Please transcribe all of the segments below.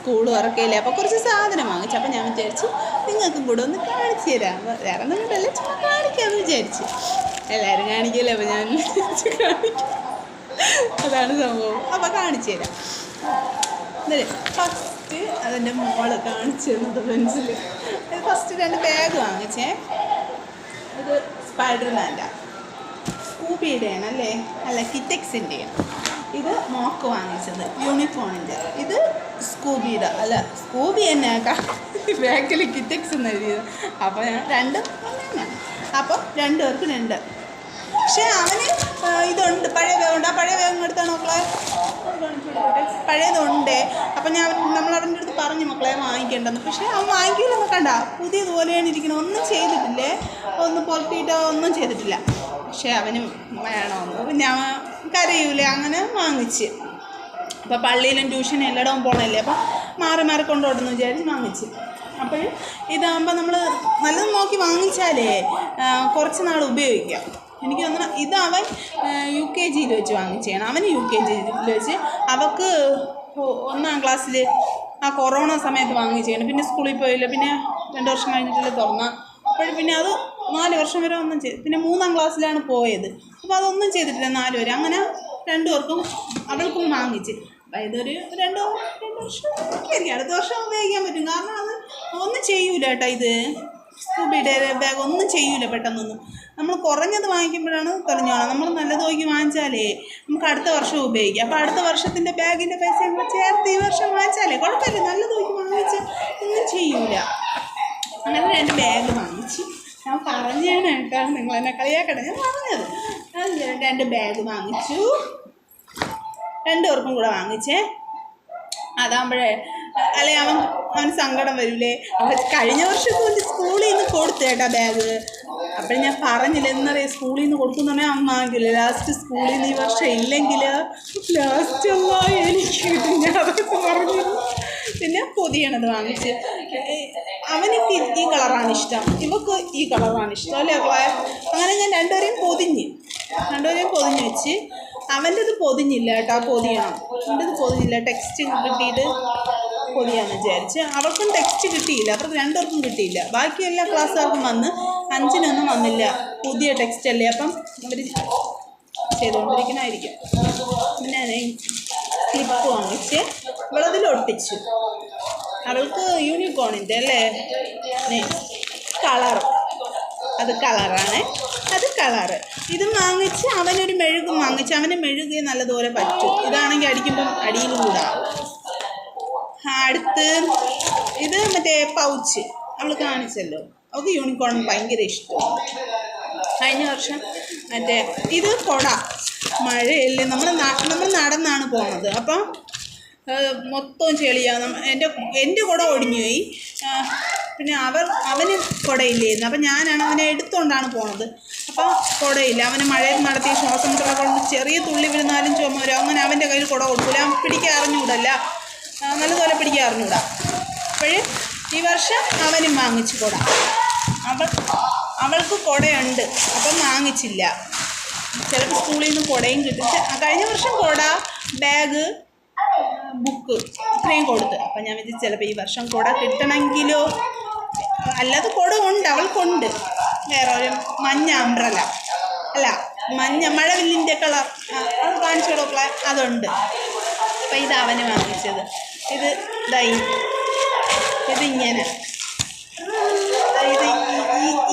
School തുറക്കയില്ലേ, അപ്പോൾ കുറച്ച് സാധനം വാങ്ങിച്ചു. അപ്പോൾ ഞാൻ വിചാരിച്ചു നിങ്ങൾക്കും കൂടെ ഒന്ന് കാണിച്ചു തരാം. വേറെ ഒന്നും കൂടല്ല, ചുമ്മാ കാണിക്കാമെന്ന് വിചാരിച്ചു. എല്ലാവരും കാണിക്കില്ലേ, അപ്പോൾ ഞാൻ കാണിക്കും. അതാണ് സംഭവം. അപ്പോൾ കാണിച്ചു തരാം. എന്നിട്ട് ഫസ്റ്റ് അതിൻ്റെ മോള് കാണിച്ചു തന്നത് പെൻസിൽ. First 2 bag വാങ്ങിച്ചേ. ഇത് സ്പൈഡർമാൻ്റെ, സ്കൂബിയുടെയാണ് അല്ലേ, അല്ല കിറ്റക്സിൻ്റെയാണ്. ഇത് മോക്ക് വാങ്ങിച്ചത് യൂണിഫോമിൻ്റെ. ഇത് സ്കൂബിയുടെ, അല്ല സ്കൂബി തന്നെ ബാക്കിൽ കിറ്റക്സ് എന്ന് എഴുതിയത്. അപ്പോൾ ഞാൻ 2 അപ്പം 2 പേർക്ക് 2. പക്ഷേ അവന് ഇതുണ്ട്, പഴയ ബാഗുണ്ട്. ആ പഴയ ബാഗ് എടുത്താണ് മക്കളെ, പഴയതുണ്ട്. അപ്പം നമ്മളവൻ്റെ അടുത്ത് പറഞ്ഞു മക്കളെ വാങ്ങിക്കേണ്ടെന്ന്. പക്ഷേ അവൻ വാങ്ങിക്കില്ലെന്ന് കണ്ട, പുതിയതുപോലെയാണ് ഇരിക്കുന്നത്. ഒന്നും ചെയ്തിട്ടില്ലേ, ഒന്ന് പുറത്തിയിട്ടോ ഒന്നും ചെയ്തിട്ടില്ല. പക്ഷേ അവനും വേണമെന്ന്, പിന്നെ അവൻ കരയൂലേ, അങ്ങനെ വാങ്ങിച്ച്. അപ്പോൾ പള്ളിയിലും ട്യൂഷനും എല്ലായിടവും പോകണമല്ലേ, അപ്പം മാറി മാറി കൊണ്ടുപോട്ടെന്ന് വിചാരിച്ച് വാങ്ങിച്ച്. അപ്പോൾ ഇതാകുമ്പോൾ നമ്മൾ നല്ലത് നോക്കി വാങ്ങിച്ചാലേ കുറച്ച് നാൾ ഉപയോഗിക്കാം. എനിക്ക് തോന്നുന്നു ഇത് അവൻ UKG വെച്ച് വാങ്ങിച്ചാണ്. അവന് UKG വെച്ച്, അവൾക്ക് 1ാം ക്ലാസ്സിൽ ആ കൊറോണ സമയത്ത് വാങ്ങിച്ചാണ്. പിന്നെ സ്കൂളിൽ പോയില്ല, പിന്നെ 2 വർഷം കഴിഞ്ഞിട്ടില്ല തുറന്നാൽ. അപ്പോൾ പിന്നെ അത് 4 വർഷം വരെ ഒന്നും ചെയ്തു. പിന്നെ 3ാം ക്ലാസ്സിലാണ് പോയത്. അപ്പോൾ അതൊന്നും ചെയ്തിട്ടില്ല 4 വരെ. അങ്ങനെ 2 പേർക്കും അവൾക്കും വാങ്ങിച്ച്. അപ്പോൾ ഇതൊരു 2 വർഷം ആയിരിക്കും, അടുത്ത വർഷം ഉപയോഗിക്കാൻ പറ്റും. കാരണം അത് ഒന്നും ചെയ്യൂല കേട്ടോ. ഇത് സ്കൂബിയുടെ ബാഗ് ഒന്നും ചെയ്യൂല പെട്ടെന്നൊന്നും. നമ്മൾ കുറഞ്ഞത് വാങ്ങിക്കുമ്പോഴാണ് തെളിഞ്ഞോണം. നമ്മൾ നല്ലത് നോക്കി വാങ്ങിച്ചാലേ നമുക്ക് അടുത്ത വർഷം ഉപയോഗിക്കാം. അപ്പോൾ അടുത്ത വർഷത്തിൻ്റെ ബാഗിൻ്റെ പൈസ നമ്മൾ ചേർത്ത് ഈ വർഷം വാങ്ങിച്ചാലേ കുഴപ്പമില്ല. നല്ലത് നോക്കി വാങ്ങിച്ച് ഒന്നും ചെയ്യൂല. അങ്ങനെ 2 ബാഗ് വാങ്ങിച്ചു. ഞാൻ പറഞ്ഞാണ് കേട്ടോ, നിങ്ങളെന്നെ കളിയാക്കട്ടെ, ഞാൻ പറഞ്ഞത്. 2 ബാഗ് വാങ്ങിച്ചു, 2 പേർക്കും കൂടെ വാങ്ങിച്ചേ. അതാകുമ്പോഴേ അല്ലെ അവന് സങ്കടം വരില്ലേ. അവൻ കഴിഞ്ഞ വർഷം സ്കൂളിൽ നിന്ന് കൊടുത്തു കേട്ടോ ബാഗ്. അപ്പോൾ ഞാൻ പറഞ്ഞില്ല, എന്നറിയാം സ്കൂളിൽ നിന്ന് കൊടുക്കുന്ന പറഞ്ഞാൽ അവൻ വാങ്ങിക്കില്ല. ലാസ്റ്റ് സ്കൂളിൽ നിന്ന് ഈ വർഷം ഇല്ലെങ്കിൽ ലാസ്റ്റ് എനിക്ക് ഞാൻ അതൊക്കെ പറഞ്ഞു. പിന്നെ പൊതിയണത് വാങ്ങിച്ച്. അവനിക്ക് ഈ കളറാണ് ഇഷ്ടം, ഇവക്ക് ഈ കളറാണ് ഇഷ്ടം അല്ലേ. അങ്ങനെ ഞാൻ 2 പേരെയും പൊതിഞ്ഞ് വെച്ച്. അവൻ്റെത് പൊതിഞ്ഞില്ല കേട്ടോ, പൊതിയണം. അവൻ്റെത് പൊതിഞ്ഞില്ല, ടെക്സ്റ്റ് കിട്ടിയിട്ട് പൊതിയാന്ന് വിചാരിച്ച്. അവൾക്കും ടെക്സ്റ്റ് കിട്ടിയില്ല, അവർക്ക് 2 പേർക്കും കിട്ടിയില്ല. ബാക്കി എല്ലാ ക്ലാസ്സുകാർക്കും വന്ന്, 5-നൊന്നും വന്നില്ല. പുതിയ ടെക്സ്റ്റ് അല്ലേ, അപ്പം അവർ ചെയ്തുകൊണ്ടിരിക്കണമായിരിക്കും. പിന്നെ ക്ലിപ്പ് വാങ്ങിച്ച് ഇവളതിൽ ഒട്ടിച്ചു. അവൾക്ക് യൂണിക്കോണിൻ്റെ അല്ലേ കളർ, അത് കളറാണ്, അത് കളറ്. ഇതും വാങ്ങിച്ച് അവനൊരു മെഴുകും വാങ്ങിച്ച്. അവന് മെഴുകി നല്ലതുപോലെ പറ്റും. ഇതാണെങ്കിൽ അടിക്കുമ്പം അടിയിലും കൂടാവും. അടുത്ത് ഇത് മറ്റേ പൗച്ച് അവൾ കാണിച്ചല്ലോ, അവൾക്ക് യൂണിക്കോൺ ഭയങ്കര ഇഷ്ടമാണ്. കഴിഞ്ഞ വർഷം മറ്റേ ഇത് കൊട, മഴയല്ലേ, നമ്മൾ നടന്നാണ് പോണത്. അപ്പം മൊത്തം ചെളിയാണ്. എൻ്റെ കുട ഒടിഞ്ഞു പോയി. പിന്നെ അവന് കുടയില്ലായിരുന്നു. അപ്പം ഞാനാണ് അവനെ എടുത്തുകൊണ്ടാണ് പോണത്. അപ്പോൾ കുടയില്ല. അവന് മഴയിൽ നടത്തിയ ശ്വാസം മുട്ടല കൊണ്ട് ചെറിയ തുള്ളി വീഴുന്നാലും ചുമ വരും. അങ്ങനെ അവൻ്റെ കയ്യിൽ കുട കൊടുക്കില്ല. അവൻ പിടിക്കാൻ അറിഞ്ഞൂടല്ല, നല്ലതുപോലെ പിടിക്കാൻ അറിഞ്ഞൂടാ. അപ്പോൾ ഈ വർഷം അവനും വാങ്ങിച്ചു കുട. അവൾക്ക് കുടയുണ്ട്, അപ്പം വാങ്ങിച്ചില്ല. ചിലപ്പോൾ സ്കൂളിൽ നിന്ന് കുടയും കിട്ടും. കഴിഞ്ഞ വർഷം കുട, ബാഗ്, ബുക്ക് ഇത്രയും കൊടുത്ത്. അപ്പം ഞാൻ വിചാരിച്ചു ചിലപ്പോൾ ഈ വർഷം കുട കിട്ടണമെങ്കിലോ. അല്ലാതെ കുട ഉണ്ട്, അവൾക്കുണ്ട്. വേറെ ഒരു മഞ്ഞ അംബ്രല, അല്ല മഞ്ഞ മഴവില്ലിൻ്റെ കളർ, അത് കാണിച്ചു കൊടുക്കുക, അതുണ്ട്. അപ്പം ഇത് അവന് വാങ്ങിച്ചത്. ഇതിങ്ങനെ ഇത്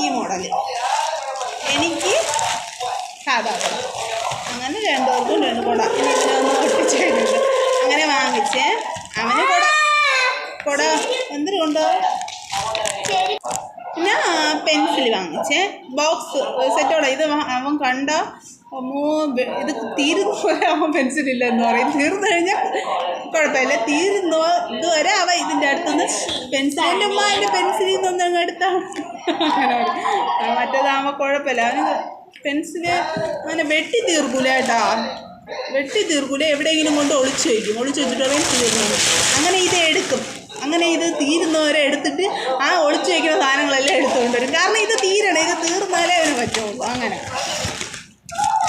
ഈ മോഡല്. എനിക്ക് സാധാ കുട. അങ്ങനെ 2 പേർക്കും 2 കുട. ഇനി ഇതിനൊന്ന് ഒട്ടിച്ച് കഴിഞ്ഞിട്ട് അങ്ങനെ വാങ്ങിച്ചേ. അവന് കുട എന്തിനു കൊണ്ടോ. പിന്നെ പെൻസിൽ വാങ്ങിച്ചേ, ബോക്സ് സെറ്റോടെ. ഇത് അവൻ കണ്ട ഇത് തീരുന്നു വരെ അവൻ പെൻസിലില്ല എന്ന് പറയും. തീർന്നു കഴിഞ്ഞാൽ കുഴപ്പമില്ല, തീരുന്നു ഇതുവരെ അവ ഇതിൻ്റെ അടുത്തുനിന്ന് പെൻസിൽ, എൻ്റെ അമ്മ അതിൻ്റെ പെൻസിലിൽ നിന്നൊന്നും എടുത്താണ് അങ്ങനെ പറയും. മറ്റേതാകുമ്പോൾ കുഴപ്പമില്ല. അവന് പെൻസില് അങ്ങനെ വെട്ടി തീർക്കൂല കേട്ടോ, വെട്ടി തീർക്കൂല. എവിടെയെങ്കിലും കൊണ്ട് ഒളിച്ചു വെച്ചിട്ട് പെൻസിൽ തീർന്നു. അങ്ങനെ ഇത് എടുക്കും. അങ്ങനെ ഇത് തീരുന്നവരെ എടുത്തിട്ട് ആ ഒളിച്ചു വയ്ക്കുന്ന സാധനങ്ങളെല്ലാം എടുത്തുകൊണ്ട് വരും. കാരണം ഇത് തീരണേ, ഇത് തീർന്നാലേ അവന് പറ്റുള്ളൂ. അങ്ങനെ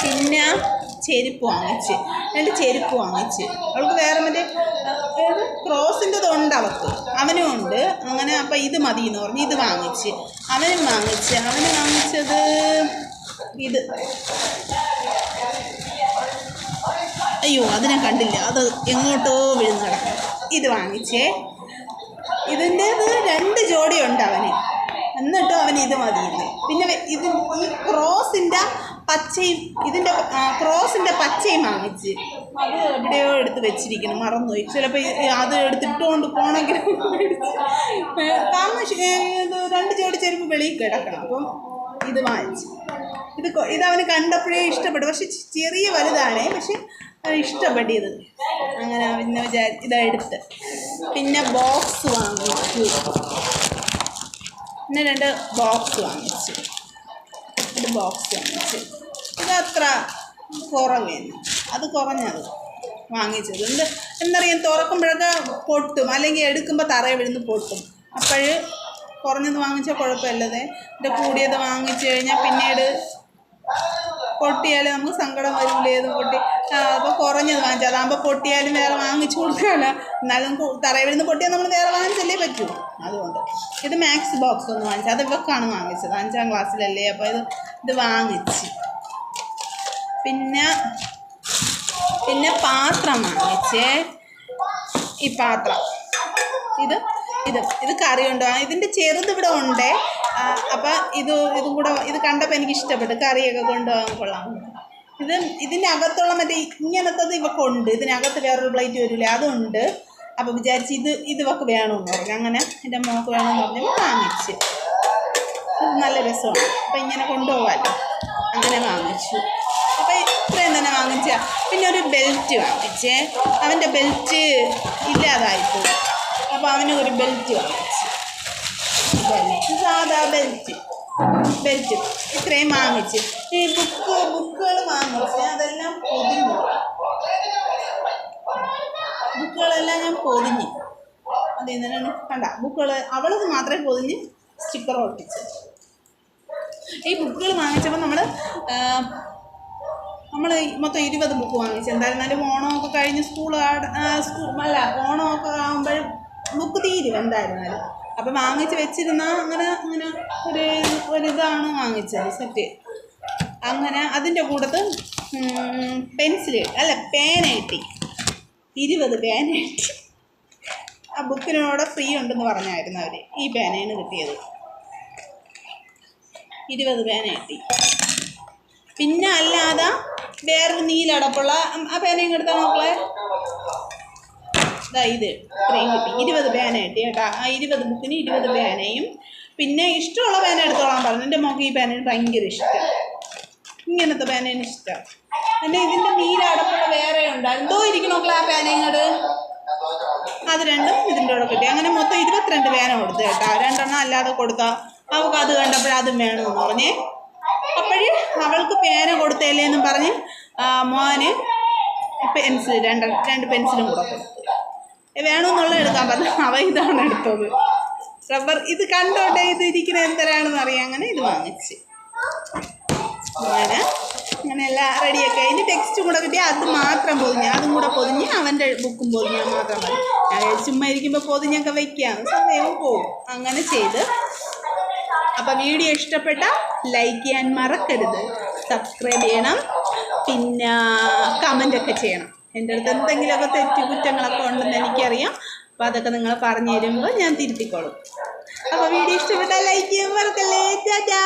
പിന്നെ ചെരുപ്പ് വാങ്ങിച്ച് 2 ചെരുപ്പ് വാങ്ങിച്ച്. അവൾക്ക് വേറെ മറ്റേ ക്രോസിൻ്റെത് ഉണ്ട് അവനും ഉണ്ട്. അങ്ങനെ അപ്പം ഇത് മതി എന്ന് പറഞ്ഞ് ഇത് വാങ്ങിച്ച്. അവന് വാങ്ങിച്ചത് ഇത്, അയ്യോ അതിനെ കണ്ടില്ല, അത് എങ്ങോട്ടോ വീഴുന്ന കിടക്കും. ഇത് വാങ്ങിച്ചേ. ഇതിൻ്റേത് 2 ജോഡിയുണ്ട് അവന്, എന്നിട്ടും അവന് ഇത് മതിയില്ലേ. പിന്നെ ഇത് ഈ ക്രോസിൻ്റെ പച്ചയും ക്രോസിൻ്റെ പച്ചയും വാങ്ങിച്ച്. അത് എവിടെയോ എടുത്ത് വെച്ചിരിക്കണം, മറന്നുപോയി. ചിലപ്പോൾ അത് എടുത്തിട്ടുകൊണ്ട് പോകണമെങ്കിൽ കാരണം 2 ജോഡി ചെരുപ്പ് വെളിയിൽ കിടക്കണം. അപ്പം ഇത് വാങ്ങിച്ച്. ഇതവന് കണ്ടപ്പോഴേ ഇഷ്ടപ്പെട്ടു. പക്ഷെ ചെറിയ വലുതാണേ, പക്ഷെ ഇഷ്ടപ്പെട്ടിയത്. അങ്ങനെ പിന്നെ ഇതെടുത്ത്. പിന്നെ ബോക്സ് വാങ്ങിച്ചു. പിന്നെ 2 ബോക്സ് വാങ്ങിച്ചു. ഇതത്ര കുറഞ്ഞു, അത് കുറഞ്ഞത് വാങ്ങിച്ചത്. എന്നറിയാം, തുറക്കുമ്പോഴൊക്കെ പൊട്ടും, അല്ലെങ്കിൽ എടുക്കുമ്പോൾ തറയെ വിഴുന്ന് പൊട്ടും. അപ്പോൾ കുറഞ്ഞത് വാങ്ങിച്ചാൽ കുഴപ്പമില്ലതേ. ഇതിൻ്റെ കൂടിയത് വാങ്ങിച്ചു കഴിഞ്ഞാൽ പിന്നീട് പൊട്ടിയാൽ നമുക്ക് സങ്കടം വരില്ല. ഏത് പൊട്ടി അപ്പോൾ കുറഞ്ഞത് വാങ്ങിച്ചാൽ അതാകുമ്പോൾ പൊട്ടിയാലും വേറെ വാങ്ങിച്ചു കൊടുക്കാമല്ലോ. എന്നാലും തറയിൽ വിഴുന്ന് പൊട്ടിയാൽ നമ്മൾ വേറെ വാങ്ങിച്ചല്ലേ പറ്റൂ. അതുകൊണ്ട് ഇത് മാക്സ് ബോക്സ് ഒന്ന് വാങ്ങിച്ചത്. അത് ഇവക്കാണ് വാങ്ങിച്ചത്, 5ാം ക്ലാസ്സിലല്ലേ. അപ്പോൾ ഇത് വാങ്ങിച്ച്. പിന്നെ പാത്രം വാങ്ങിച്ചേ. ഈ പാത്രം ഇത് കറി കൊണ്ടുപോകാൻ. ഇതിൻ്റെ ചെറുത് ഇവിടെ ഉണ്ട്. അപ്പം ഇതും കൂടെ ഇത് കണ്ടപ്പോൾ എനിക്ക് ഇഷ്ടപ്പെട്ടു. കറിയൊക്കെ കൊണ്ടുപോകാൻ കൊള്ളാം. ഇതിൻ്റെ അകത്തുള്ള മറ്റേ ഇങ്ങനത്തത് ഇവക്കുണ്ട്. ഇതിനകത്ത് വേറൊരു പ്ലേറ്റ് വരില്ലേ, അതുണ്ട്. അപ്പോൾ വിചാരിച്ച് ഇതൊക്കെ വേണമെന്ന് പറഞ്ഞു. അങ്ങനെ എൻ്റെ മോൾക്ക് വേണമെന്ന് പറഞ്ഞപ്പോൾ വാങ്ങിച്ച്. അത് നല്ല രസമാണ്. അപ്പം ഇങ്ങനെ കൊണ്ടുപോകാമല്ലോ, അങ്ങനെ വാങ്ങിച്ചു. അപ്പോൾ ഇത്രയും തന്നെ വാങ്ങിച്ചാൽ. പിന്നെ ഒരു ബെൽറ്റ് വാങ്ങിച്ചേ. അവൻ്റെ ബെൽറ്റ് ഇല്ലാതായിപ്പോയി. അപ്പോൾ അവന് ഒരു ബെൽറ്റ് വാങ്ങിച്ചു. സാധാ ബെൽറ്റ് ഇത്രയും വാങ്ങിച്ച്. ഈ ബുക്കുകൾ വാങ്ങിച്ച് അതെല്ലാം പൊതിഞ്ഞു. ബുക്കുകളെല്ലാം ഞാൻ പൊതിഞ്ഞ്. അതിൽ നിന്നാണ് കണ്ട ബുക്കുകൾ അവളത് മാത്രമേ പൊതിഞ്ഞ് സ്റ്റിക്കർ ഒട്ടിച്ച്. ഈ ബുക്കുകൾ വാങ്ങിച്ചപ്പോൾ നമ്മൾ മൊത്തം 20 ബുക്ക് വാങ്ങിച്ചു. എന്തായിരുന്നാലും ഓണമൊക്കെ കഴിഞ്ഞ് ഓണമൊക്കെ ആകുമ്പോഴും ബുക്ക് തീരും എന്തായിരുന്നാലും. അപ്പം വാങ്ങിച്ച് വെച്ചിരുന്ന അങ്ങനെ ഒരിതാണ് വാങ്ങിച്ചത് സെറ്റ്. അങ്ങനെ അതിൻ്റെ കൂട്ടത്ത് പേന കിട്ടി. 20 പേന കിട്ടി. ആ ബുക്കിനോടെ ഫ്രീ ഉണ്ടെന്ന് പറഞ്ഞായിരുന്നു അവർ. ഈ പേനയാണ് കിട്ടിയത്. 20 പേന കിട്ടി. പിന്നെ അല്ലാതെ വേറൊരു നീലടപ്പുള്ള ആ പേനയും എടുത്താൽ നോക്കളെ. ഇത് ഇത്രയും കിട്ടി. 20 പേന കിട്ടി കേട്ടോ. ആ 20 ബുക്കിന് 20 പേനയും. പിന്നെ ഇഷ്ടമുള്ള പേന എടുത്തോളാൻ പറഞ്ഞു. എൻ്റെ മോൾക്ക് ഈ പേനയാണ് ഭയങ്കര ഇഷ്ടം. ഇങ്ങനത്തെ പേനയാണ് ഇഷ്ടം. പിന്നെ ഇതിൻ്റെ നീലടപ്പുള്ള വേറെ ഉണ്ടായിരുന്നു. എന്തോ ഇരിക്കണോക്കളെ ആ പേനയോട്. അത് 2 ഇതിൻ്റെ കൂടെ കിട്ടി. അങ്ങനെ മൊത്തം 22 പേന കൊടുത്തു കേട്ടോ. 2 എണ്ണം അല്ലാതെ കൊടുത്താൽ അവൾക്ക് അത് കണ്ടപ്പോഴതും വേണമെന്ന് പറഞ്ഞേ. അപ്പോഴ് അവൾക്ക് പേന കൊടുത്തല്ലേന്നും പറഞ്ഞ് മോന് പെൻസിൽ 2 പെൻസിലും കൂടെ കൊടുത്തു. വേണമെന്നുള്ള എടുക്കാൻ പറഞ്ഞു. അവ ഇതാണ് എടുത്തത്. റബ്ബർ ഇത് കണ്ടോട്ടെ, ഇത് ഇരിക്കുന്ന എന്തരാണെന്ന് അറിയാം. അങ്ങനെ ഇത് വാങ്ങിച്ച്. അങ്ങനെ എല്ലാം റെഡിയൊക്കെ. അതിന് ടെക്സ്റ്റും കൂടെ കിട്ടി. അത് മാത്രം പൊതിഞ്ഞ്, അതും കൂടെ പൊതിഞ്ഞ് അവൻ്റെ ബുക്കും പൊതിഞ്ഞാൽ മാത്രം മതി. ചുമ്മാ ഇരിക്കുമ്പോൾ പൊതിഞ്ഞൊക്കെ വയ്ക്കാമെന്ന് സമയവും പോകും. അങ്ങനെ ചെയ്ത്. അപ്പോൾ വീഡിയോ ഇഷ്ടപ്പെട്ട ലൈക്ക് ചെയ്യാൻ മറക്കരുത്, സബ്സ്ക്രൈബ് ചെയ്യണം, പിന്നെ കമൻ്റൊക്കെ ചെയ്യണം. എൻ്റെ അടുത്ത് എന്തെങ്കിലുമൊക്കെ തെറ്റുകുറ്റങ്ങളൊക്കെ ഉണ്ടെന്ന് എനിക്കറിയാം. അപ്പോൾ അതൊക്കെ നിങ്ങൾ പറഞ്ഞു തരുമ്പോൾ ഞാൻ തിരുത്തിക്കോളും. അപ്പോൾ വീഡിയോ ഇഷ്ടപ്പെട്ടാൽ ലൈക്ക് ചെയ്യാൻ മറക്കല്ലേ. ടാറ്റാ.